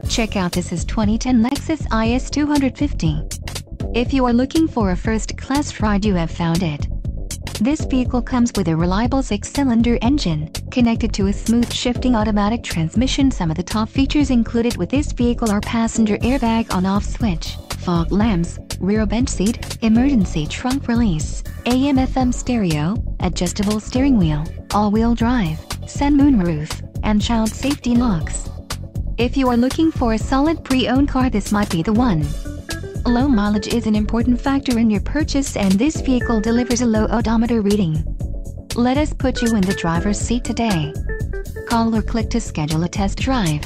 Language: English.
Check out this is 2010 Lexus IS 250. If you are looking for a first-class ride, you have found it. This vehicle comes with a reliable 6-cylinder engine, connected to a smooth shifting automatic transmission. Some of the top features included with this vehicle are passenger airbag on-off switch, fog lamps, rear bench seat, emergency trunk release, AM/FM stereo, adjustable steering wheel, all-wheel drive, sun moonroof, and child safety locks. If you are looking for a solid pre-owned car, this might be the one. Low mileage is an important factor in your purchase, and this vehicle delivers a low odometer reading. Let us put you in the driver's seat today. Call or click to schedule a test drive.